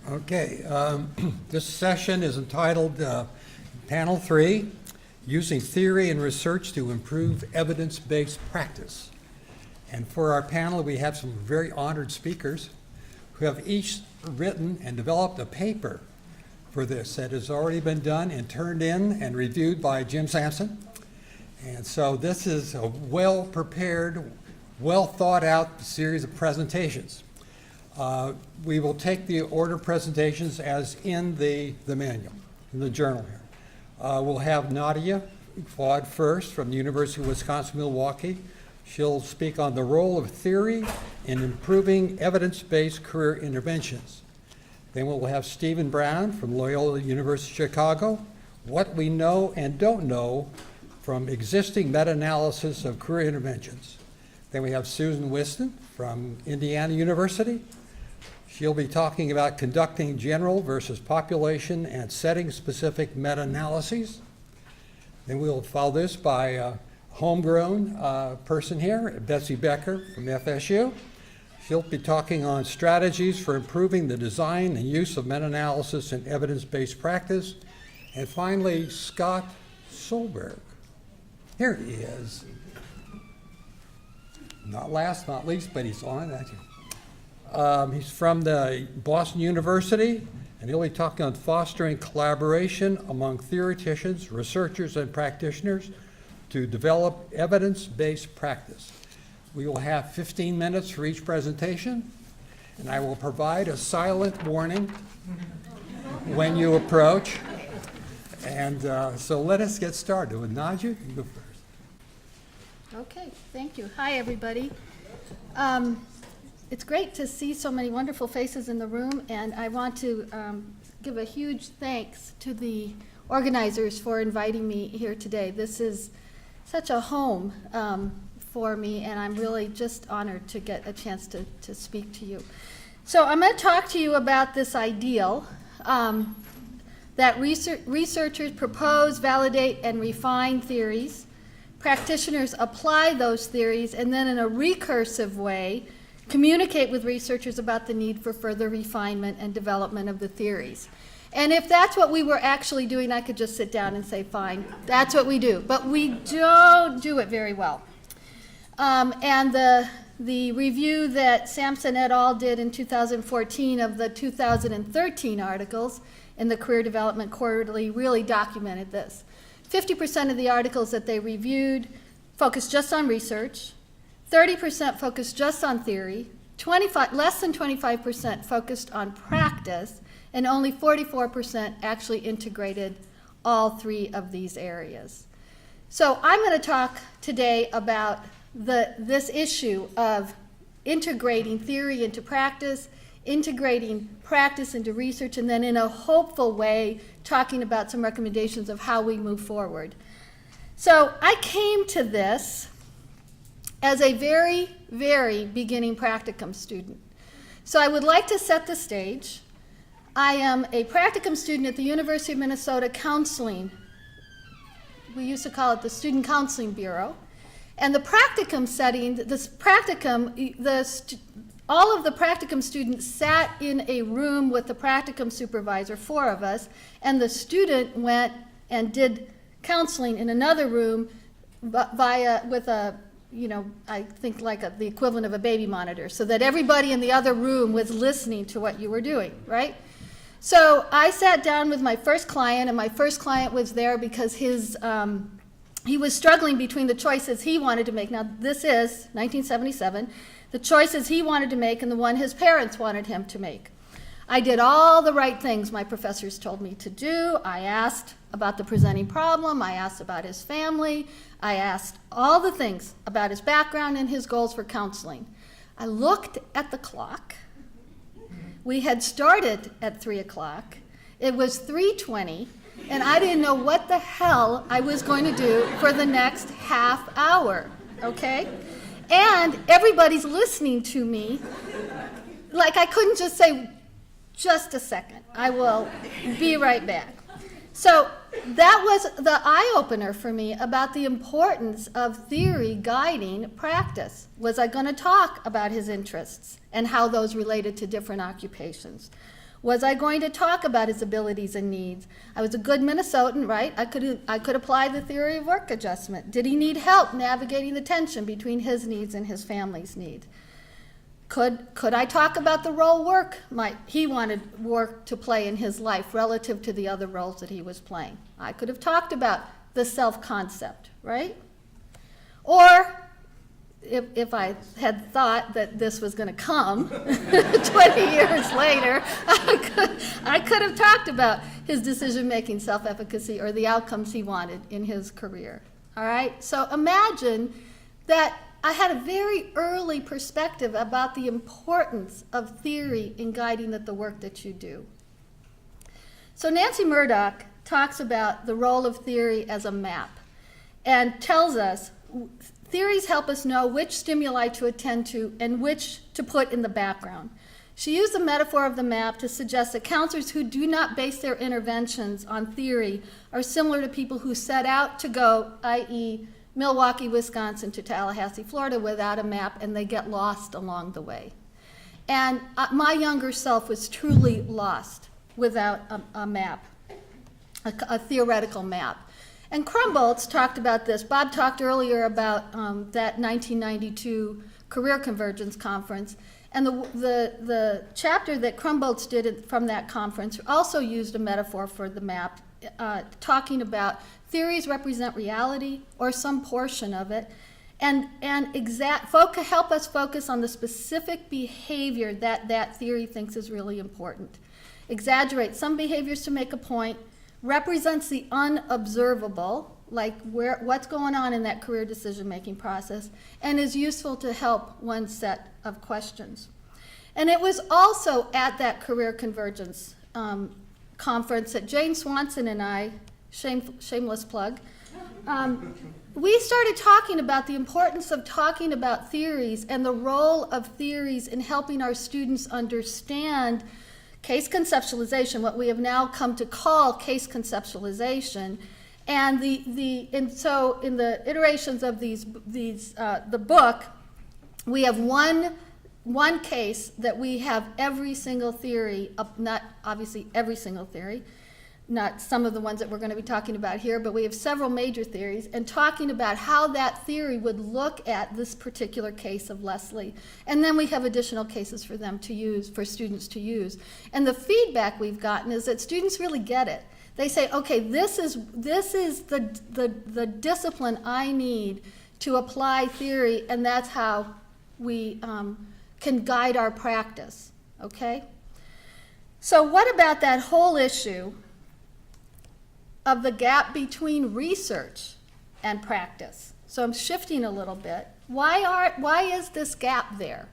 Okay, this session is entitled Panel 3, Using Theory and Research to Improve Evidence-Based Practice. And for our panel, we have some very honored speakers who have each written and developed a paper for this that has already been done and turned in and reviewed by Jim Sampson. And so this is a well-prepared, well-thought-out series of presentations. We will take the order of presentations as in the manual, in the journal here. We'll have Nadya Fouad first from the University of Wisconsin-Milwaukee. She'll speak on the role of theory in improving evidence-based career interventions. Then we'll have Stephen Brown from Loyola University Chicago, what we know and don't know from existing meta-analysis of career interventions. Then we have Susan Whiston from Indiana University. She'll be talking about conducting general versus population and setting-specific meta-analyses. Then we'll follow this by a homegrown person here, Betsy Becker from FSU. She'll be talking on strategies for improving the design and use of meta-analysis in evidence-based practice. And finally, Scott Solberg. Here he is. Not last, not least, but he's on that. He's from the Boston University, and he'll be talking on fostering collaboration among theoreticians, researchers, and practitioners to develop evidence-based practice. We will have 15 minutes for each presentation, and I will provide a silent warning when you approach. And so let us get started. With Nadya, you go first. Okay, thank you. Hi, everybody. It's great to see so many wonderful faces in the room, and I want to give a huge thanks to the organizers for inviting me here today. This is such a home for me, and I'm really just honored to get a chance to speak to you. So I'm going to talk to you about this ideal that researchers propose, validate, and refine theories. Practitioners apply those theories, and then in a recursive way, communicate with researchers about the need for further refinement and development of the theories. And if that's what we were actually doing, I could just sit down and say, fine, that's what we do. But we don't do it very well. And the review that Sampson et al. Did in 2014 of the 2013 articles in the Career Development Quarterly really documented this. 50% of the articles that they reviewed focused just on research, 30% focused just on theory, less than 25% focused on practice, and only 44% actually integrated all three of these areas. So I'm going to talk today about this issue of integrating theory into practice, integrating practice into research, and then in a hopeful way talking about some recommendations of how we move forward. So I came to this as a very, very beginning practicum student. So I would like to set the stage. I am a practicum student at the University of Minnesota Counseling. We used to call it the Student Counseling Bureau. And the practicum setting, this practicum, all of the practicum students sat in a room with the practicum supervisor, 4 of us, and the student went and did counseling in another room with a, I think like the equivalent of a baby monitor, so that everybody in the other room was listening to what you were doing, right? So I sat down with my first client, and my first client was there because he was struggling between the choices he wanted to make. Now, this is 1977. The choices he wanted to make and the one his parents wanted him to make. I did all the right things my professors told me to do. I asked about the presenting problem. I asked about his family. I asked all the things about his background and his goals for counseling. I looked at the clock. We had started at 3 o'clock. It was 3:20, and I didn't know what the hell I was going to do for the next half hour, okay? And everybody's listening to me. Like, I couldn't just say, just a second, I will be right back. So that was the eye-opener for me about the importance of theory guiding practice. Was I going to talk about his interests and how those related to different occupations? Was I going to talk about his abilities and needs? I was a good Minnesotan, right? I could apply the theory of work adjustment. Did he need help navigating the tension between his needs and his family's needs? Could I talk about the role he wanted work to play in his life relative to the other roles that he was playing? I could have talked about the self-concept, right? Or if I had thought that this was going to come 20 years later, I could have talked about his decision-making, self-efficacy, or the outcomes he wanted in his career. All right? So imagine that I had a very early perspective about the importance of theory in guiding the work that you do. So Nancy Murdoch talks about the role of theory as a map and tells us theories help us know which stimuli to attend to and which to put in the background. She used the metaphor of the map to suggest that counselors who do not base their interventions on theory are similar to people who set out to go, i.e., Milwaukee, Wisconsin to Tallahassee, Florida, without a map, and they get lost along the way. And my younger self was truly lost without a map, a theoretical map. And Krumboltz talked about this. Bob talked earlier about that 1992 Career Convergence Conference. And the chapter that Krumboltz did from that conference also used a metaphor for the map, talking about theories represent reality or some portion of it, and help us focus on the specific behavior that theory thinks is really important. Exaggerate some behaviors to make a point, represents the unobservable, like what's going on in that career decision-making process, and is useful to help one set of questions. And it was also at that Career Convergence conference that Jane Swanson and I, shameless plug, we started talking about the importance of talking about theories and the role of theories in helping our students understand case conceptualization, what we have now come to call case conceptualization. And so in the iterations of the book, we have one case that we have every single theory, not obviously every single theory, not some of the ones that we're going to be talking about here, but we have several major theories, and talking about how that theory would look at this particular case of Leslie. And then we have additional cases for them to use, for students to use. And the feedback we've gotten is that students really get it. They say, okay, this is the discipline I need to apply theory, and that's how we can guide our practice, okay? So what about that whole issue of the gap between research and practice? So I'm shifting a little bit. Why is this gap there?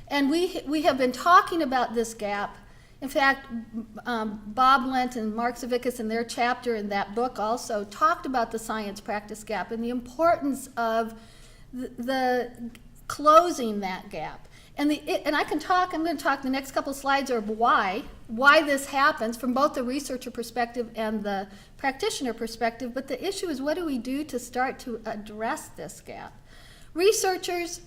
And we have been talking about this gap. In fact, Bob Lent and Mark Zavickas in their chapter in that book also talked about the science-practice gap and the importance of the closing that gap. And I'm going to talk the next couple slides of why this happens from both the researcher perspective and the practitioner perspective, but the issue is, what do we do to start to address this gap? Researchers,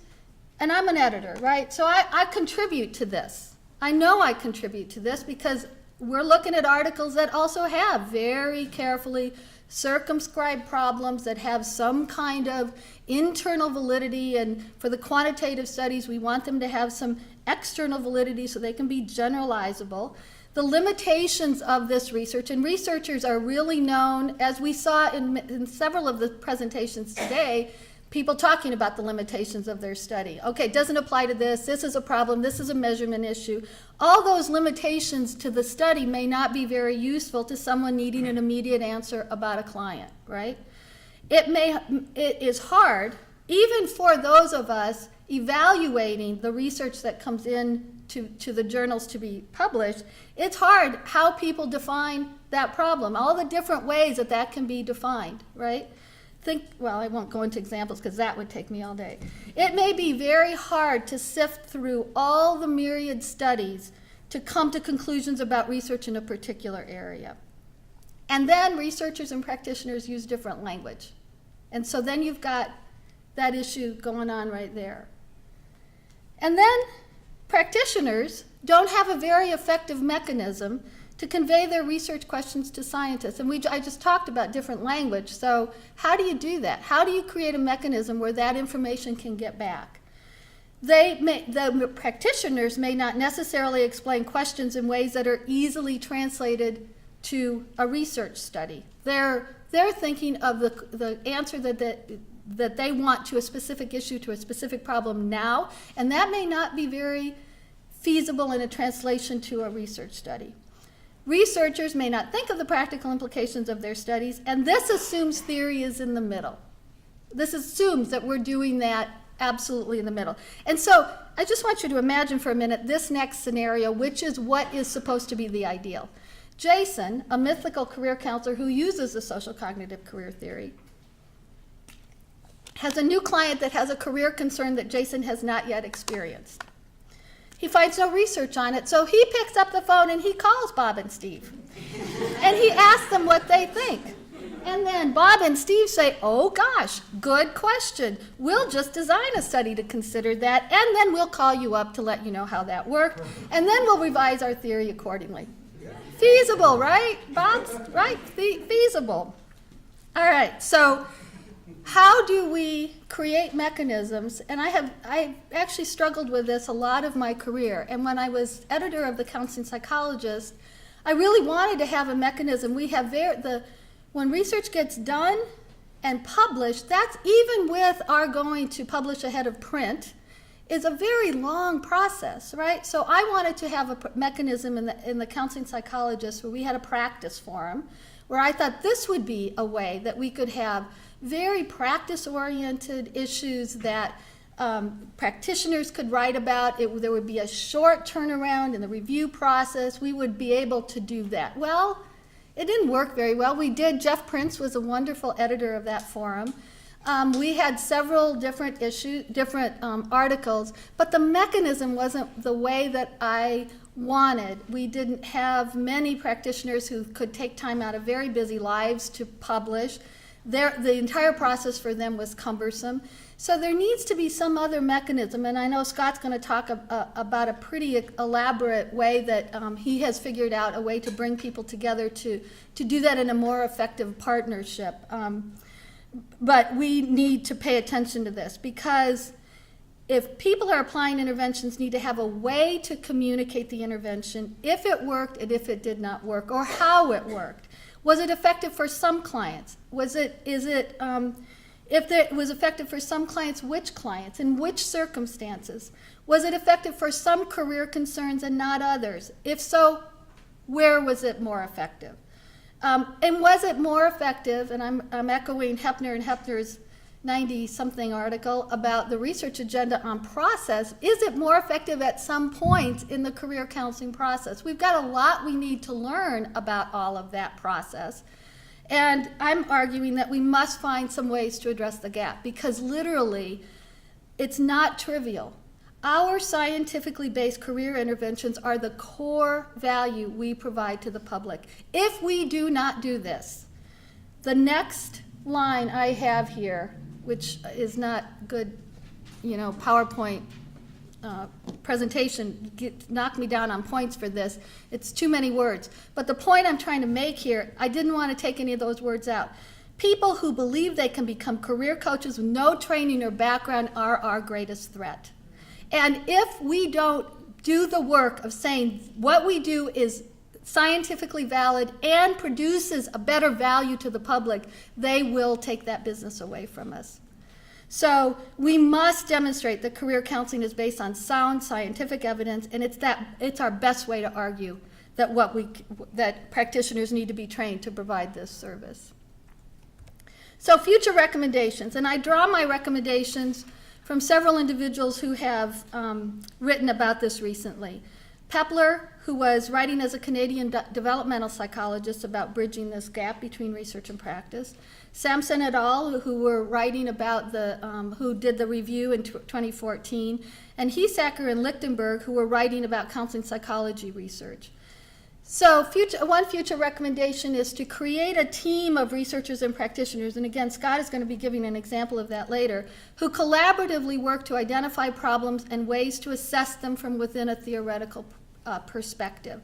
and I'm an editor, right? So I contribute to this. I know I contribute to this because we're looking at articles that also have very carefully circumscribed problems that have some kind of internal validity, and for the quantitative studies we want them to have some external validity so they can be generalizable. The limitations of this research, and researchers are really known, as we saw in several of the presentations today, people talking about the limitations of their study. Okay, it doesn't apply to this is a problem, this is a measurement issue. All those limitations to the study may not be very useful to someone needing an immediate answer about a client, right? It is hard, even for those of us evaluating the research that comes in to the journals to be published, it's hard how people define that problem, all the different ways that can be defined, right? Well, I won't go into examples because that would take me all day. It may be very hard to sift through all the myriad studies to come to conclusions about research in a particular area. And then researchers and practitioners use different language. And so then you've got that issue going on right there. And then practitioners don't have a very effective mechanism to convey their research questions to scientists. And I just talked about different language. So how do you do that? How do you create a mechanism where that information can get back? The practitioners may not necessarily explain questions in ways that are easily translated to a research study. They're thinking of the answer that they want to a specific issue, to a specific problem now, and that may not be very feasible in a translation to a research study. Researchers may not think of the practical implications of their studies, and this assumes theory is in the middle. This assumes that we're doing that absolutely in the middle. And so I just want you to imagine for a minute this next scenario, which is what is supposed to be the ideal. Jason, a mythical career counselor who uses the social cognitive career theory, has a new client that has a career concern that Jason has not yet experienced. He finds no research on it, so he picks up the phone and he calls Bob and Steve. And he asks them what they think. And then Bob and Steve say, oh gosh, good question. We'll just design a study to consider that, and then we'll call you up to let you know how that worked, and then we'll revise our theory accordingly. Feasible, right? Bob's right, feasible. All right, so how do we create mechanisms? And I actually struggled with this a lot of my career. And when I was editor of the Counseling Psychologist, I really wanted to have a mechanism. We have when research gets done and published, that's even with our going to publish ahead of print, is a very long process, right? So I wanted to have a mechanism in the Counseling Psychologist where we had a practice forum, where I thought this would be a way that we could have very practice-oriented issues that practitioners could write about. There would be a short turnaround in the review process. We would be able to do that. Well, it didn't work very well. We did. Jeff Prince was a wonderful editor of that forum. We had several different articles, but the mechanism wasn't the way that I wanted. We didn't have many practitioners who could take time out of very busy lives to publish. The entire process for them was cumbersome. So there needs to be some other mechanism, and I know Scott's going to talk about a pretty elaborate way that he has figured out a way to bring people together to do that in a more effective partnership. But we need to pay attention to this, because if people are applying interventions, need to have a way to communicate the intervention, if it worked and if it did not work, or how it worked. Was it effective for some clients? If it was effective for some clients, which clients? In which circumstances? Was it effective for some career concerns and not others? If so, where was it more effective? And was it more effective, and I'm echoing Heppner and Heppner's 90-something article about the research agenda on process, is it more effective at some point in the career counseling process? We've got a lot we need to learn about all of that process. And I'm arguing that we must find some ways to address the gap, because literally, it's not trivial. Our scientifically based career interventions are the core value we provide to the public. If we do not do this, the next line I have here, which is not good, PowerPoint presentation, knock me down on points for this. It's too many words. But the point I'm trying to make here, I didn't want to take any of those words out. People who believe they can become career coaches with no training or background are our greatest threat. And if we don't do the work of saying what we do is scientifically valid and produces a better value to the public, they will take that business away from us. So we must demonstrate that career counseling is based on sound scientific evidence, and it's our best way to argue that practitioners need to be trained to provide this service. So future recommendations, and I draw my recommendations from several individuals who have written about this recently. Pepler, who was writing as a Canadian developmental psychologist about bridging this gap between research and practice. Sampson et al., who were writing about who did the review in 2014. And Hiesacker and Lichtenberg, who were writing about counseling psychology research. So one future recommendation is to create a team of researchers and practitioners, and again, Scott is going to be giving an example of that later, who collaboratively work to identify problems and ways to assess them from within a theoretical perspective.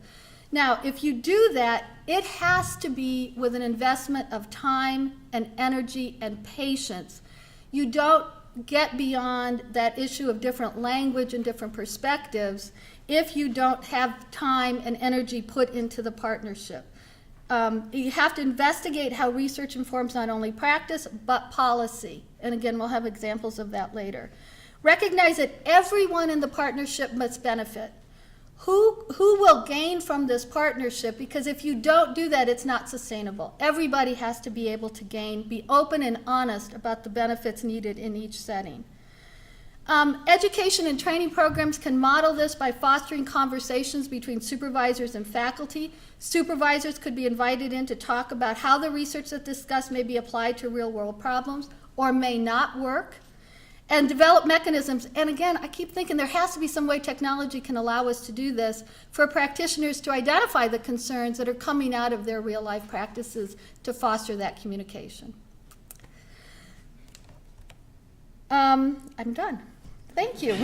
Now, if you do that, it has to be with an investment of time and energy and patience. You don't get beyond that issue of different language and different perspectives if you don't have time and energy put into the partnership. You have to investigate how research informs not only practice, but policy. And again, we'll have examples of that later. Recognize that everyone in the partnership must benefit. Who will gain from this partnership? Because if you don't do that, it's not sustainable. Everybody has to be able to gain, be open and honest about the benefits needed in each setting. Education and training programs can model this by fostering conversations between supervisors and faculty. Supervisors could be invited in to talk about how the research that's discussed may be applied to real-world problems or may not work, and develop mechanisms. And again, I keep thinking there has to be some way technology can allow us to do this for practitioners to identify the concerns that are coming out of their real-life practices to foster that communication. I'm done. Thank you.